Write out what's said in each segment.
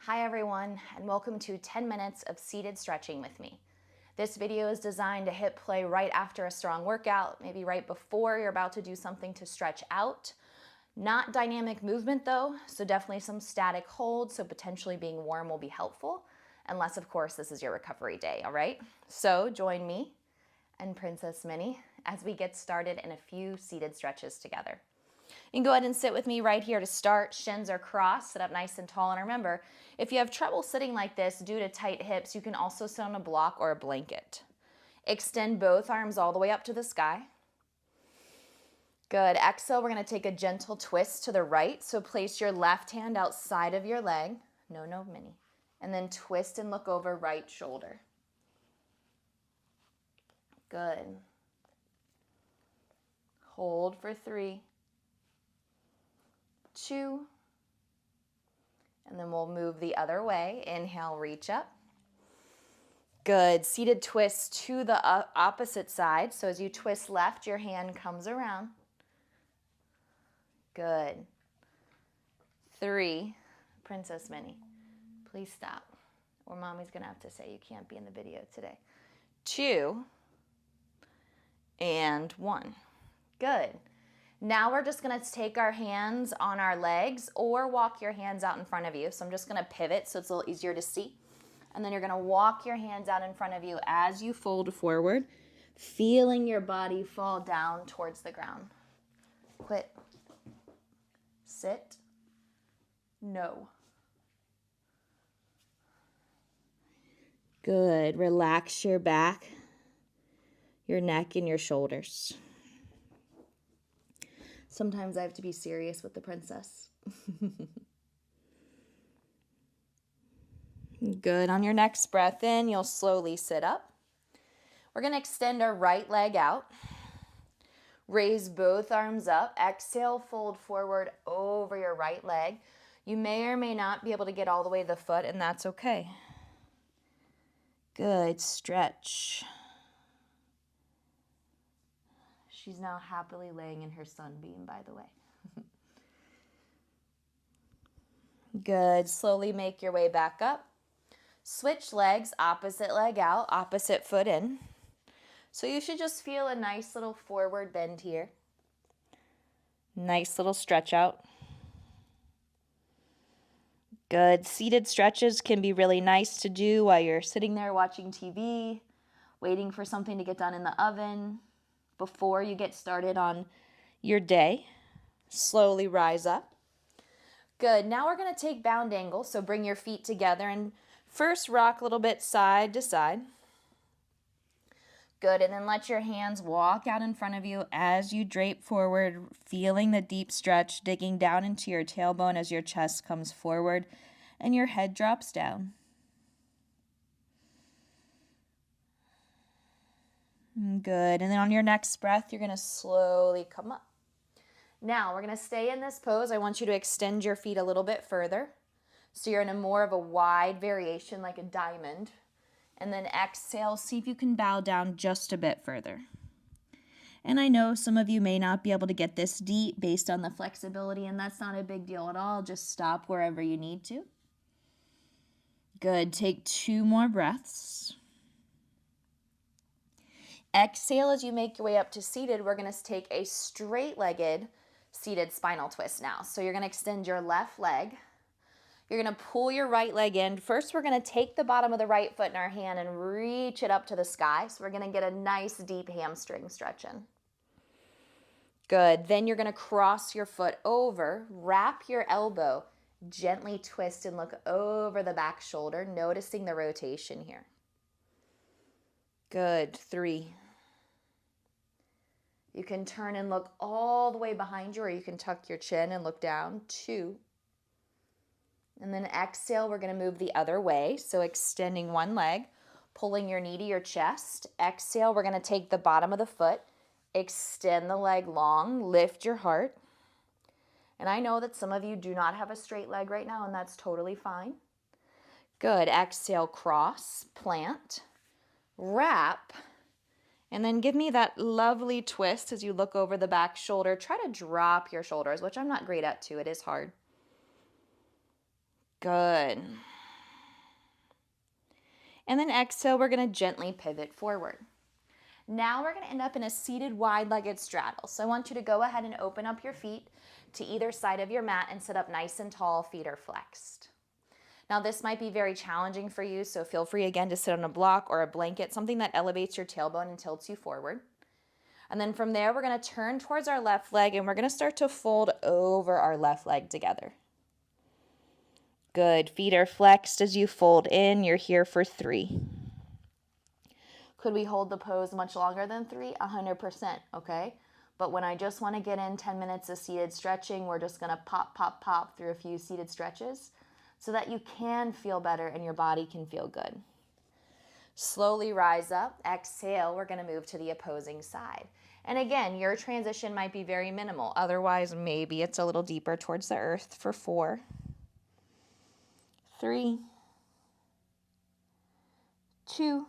Hi everyone, and welcome to 10 minutes of seated stretching with me. This video is designed to hit play right after a strong workout, maybe right before you're about to do something to stretch out. Not dynamic movement though, so definitely some static hold, so potentially being warm will be helpful, unless of course this is your recovery day, all right? So join me and Princess Minnie as we get started in a few seated stretches together. You can go ahead and sit with me right here to start. Shins are crossed, sit up nice and tall. And remember, if you have trouble sitting like this due to tight hips, you can also sit on a block or a blanket. Extend both arms all the way up to the sky. Good. Exhale, we're going to take a gentle twist to the right. So place your left hand outside of your leg. No, Minnie. And then twist and look over right shoulder. Good. Hold for 3, 2, and then we'll move the other way. Inhale, reach up. Good. Seated twist to the opposite side. So as you twist left, your hand comes around. Good. 3, Princess Minnie, please stop, or mommy's going to have to say you can't be in the video today. 2, and 1. Good. Now we're just going to take our hands on our legs or walk your hands out in front of you. So I'm just going to pivot so it's a little easier to see. And then you're going to walk your hands out in front of you as you fold forward, feeling your body fall down towards the ground. Quit. Sit. No. Good. Relax your back, your neck, and your shoulders. Sometimes I have to be serious with the princess. Good. On your next breath in, you'll slowly sit up. We're going to extend our right leg out. Raise both arms up. Exhale, fold forward over your right leg. You may or may not be able to get all the way to the foot, and that's okay. Good. Stretch. She's now happily laying in her sunbeam, by the way. Good. Slowly make your way back up. Switch legs, opposite leg out, opposite foot in. So you should just feel a nice little forward bend here. Nice little stretch out. Good. Seated stretches can be really nice to do while you're sitting there watching TV, waiting for something to get done in the oven, before you get started on your day. Slowly rise up. Good. Now we're going to take bound angle. So bring your feet together and first rock a little bit side to side. Good. And then let your hands walk out in front of you as you drape forward, feeling the deep stretch, digging down into your tailbone as your chest comes forward and your head drops down. Good. And then on your next breath, you're going to slowly come up. Now, we're going to stay in this pose. I want you to extend your feet a little bit further. So you're in a more of a wide variation, like a diamond. And then exhale, see if you can bow down just a bit further. And I know some of you may not be able to get this deep based on the flexibility, and that's not a big deal at all. Just stop wherever you need to. Good. Take 2 more breaths. Exhale as you make your way up to seated. We're going to take a straight-legged seated spinal twist now. So you're going to extend your left leg. You're going to pull your right leg in. First, we're going to take the bottom of the right foot in our hand and reach it up to the sky. So we're going to get a nice deep hamstring stretch in. Good. Then you're going to cross your foot over, wrap your elbow, gently twist and look over the back shoulder, noticing the rotation here. Good. 3. You can turn and look all the way behind you, or you can tuck your chin and look down. 2. And then exhale, we're going to move the other way. So extending one leg, pulling your knee to your chest. Exhale, we're going to take the bottom of the foot, extend the leg long, lift your heart. And I know that some of you do not have a straight leg right now, and that's totally fine. Good. Exhale, cross, plant, wrap. And then give me that lovely twist as you look over the back shoulder. Try to drop your shoulders, which I'm not great at too. It is hard. Good. And then exhale, we're gonna gently pivot forward. Now we're gonna end up in a seated wide-legged straddle. So I want you to go ahead and open up your feet to either side of your mat and sit up nice and tall, feet are flexed. Now this might be very challenging for you, so feel free again to sit on a block or a blanket, something that elevates your tailbone and tilts you forward. And then from there, we're gonna turn towards our left leg and we're gonna start to fold over our left leg together. Good, feet are flexed as you fold in. You're here for 3. Could we hold the pose much longer than 3? 100%, okay? But when I just wanna get in 10 minutes of seated stretching, we're just gonna pop, pop, pop through a few seated stretches so that you can feel better and your body can feel good. Slowly rise up, exhale, we're gonna move to the opposing side. And again, your transition might be very minimal. Otherwise, maybe it's a little deeper towards the earth for 4, 3, 2,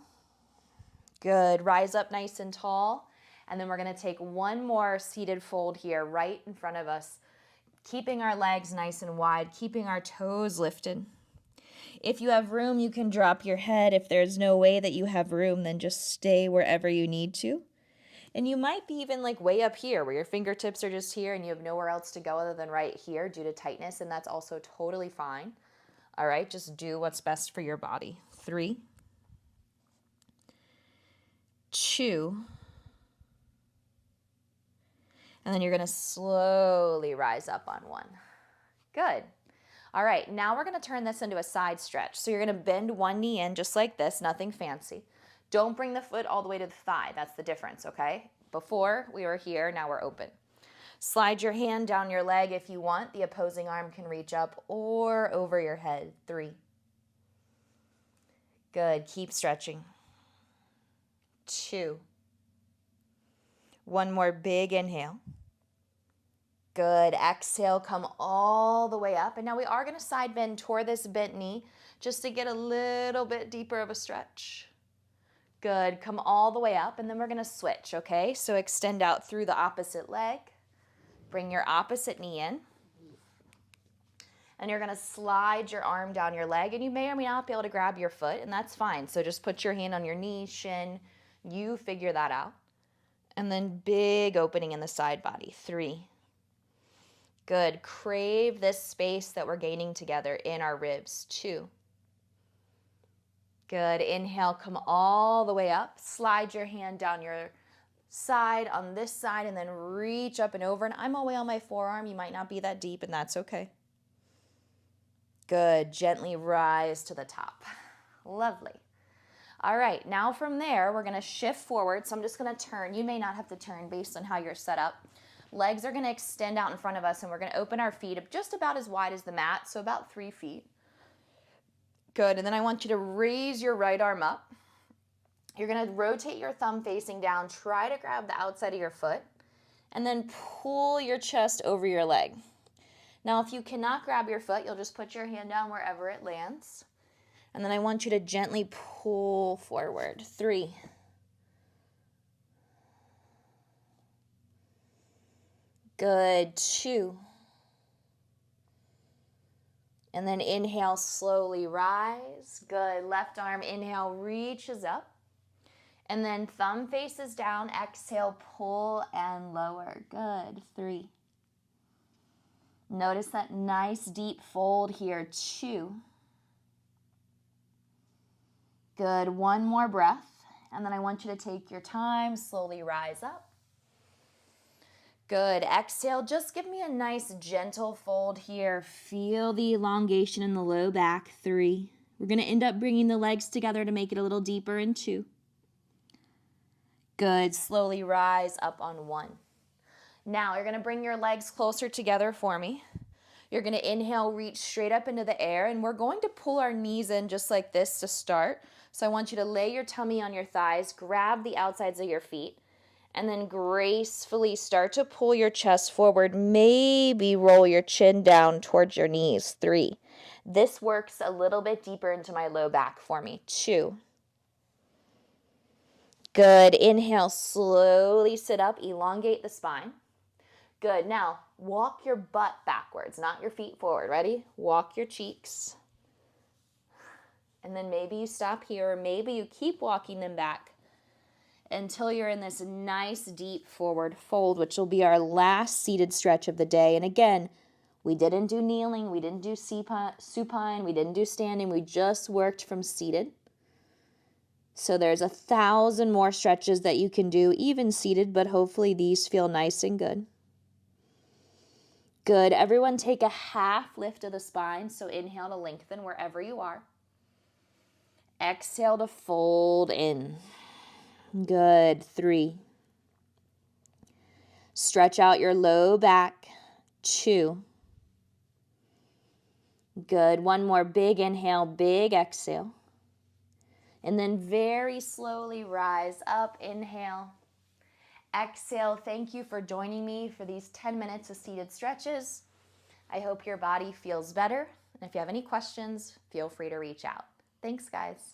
good. Rise up nice and tall. And then we're gonna take one more seated fold here right in front of us, keeping our legs nice and wide, keeping our toes lifted. If you have room, you can drop your head. If there's no way that you have room, then just stay wherever you need to. And you might be even like way up here where your fingertips are just here and you have nowhere else to go other than right here due to tightness, and that's also totally fine. All right, just do what's best for your body. 3, 2, and then you're gonna slowly rise up on 1. Good. All right, now we're gonna turn this into a side stretch. So you're gonna bend one knee in just like this, nothing fancy. Don't bring the foot all the way to the thigh. That's the difference, okay? Before we were here, now we're open. Slide your hand down your leg if you want. The opposing arm can reach up or over your head. 3. Good, keep stretching. 2. One more big inhale. Good, exhale, come all the way up. And now we are gonna side bend toward this bent knee just to get a little bit deeper of a stretch. Good, come all the way up, and then we're gonna switch, okay? So extend out through the opposite leg. Bring your opposite knee in. And you're gonna slide your arm down your leg, and you may or may not be able to grab your foot, and that's fine. So just put your hand on your knee, shin, you figure that out. And then big opening in the side body. 3. Good, crave this space that we're gaining together in our ribs. 2. Good, inhale, come all the way up. Slide your hand down your side on this side and then reach up and over. And I'm all the way on my forearm. You might not be that deep, and that's okay. Good, gently rise to the top. Lovely. All right, now from there, we're gonna shift forward. So I'm just gonna turn. You may not have to turn based on how you're set up. Legs are gonna extend out in front of us, and we're gonna open our feet up just about as wide as the mat, so about 3 feet. Good, and then I want you to raise your right arm up. You're gonna rotate your thumb facing down, try to grab the outside of your foot, and then pull your chest over your leg. Now, if you cannot grab your foot, you'll just put your hand down wherever it lands. And then I want you to gently pull forward. 3. Good, 2. And then inhale, slowly rise. Good, left arm, inhale, reaches up. And then thumb faces down, exhale, pull and lower. Good, 3. Notice that nice deep fold here, 2. Good, one more breath. And then I want you to take your time, slowly rise up. Good, exhale, just give me a nice gentle fold here. Feel the elongation in the low back, 3. We're gonna end up bringing the legs together to make it a little deeper in 2. Good, slowly rise up on 1. Now you're gonna bring your legs closer together for me. You're gonna inhale, reach straight up into the air, and we're going to pull our knees in just like this to start. So I want you to lay your tummy on your thighs, grab the outsides of your feet, and then gracefully start to pull your chest forward. Maybe roll your chin down towards your knees. 3. This works a little bit deeper into my low back for me. 2. Good. Inhale, slowly sit up, elongate the spine. Good. Now, walk your butt backwards, not your feet forward. Ready? Walk your cheeks. And then maybe you stop here, or maybe you keep walking them back until you're in this nice deep forward fold, which will be our last seated stretch of the day. And again, we didn't do kneeling, we didn't do supine, we didn't do standing, we just worked from seated. So there's 1,000 more stretches that you can do, even seated, but hopefully these feel nice and good. Good. Everyone take a half lift of the spine. So inhale to lengthen wherever you are. Exhale to fold in. Good. 3. Stretch out your low back. 2. Good. One more big inhale, big exhale. And then very slowly rise up. Inhale. Exhale. Thank you for joining me for these 10 minutes of seated stretches. I hope your body feels better. And if you have any questions, feel free to reach out. Thanks, guys.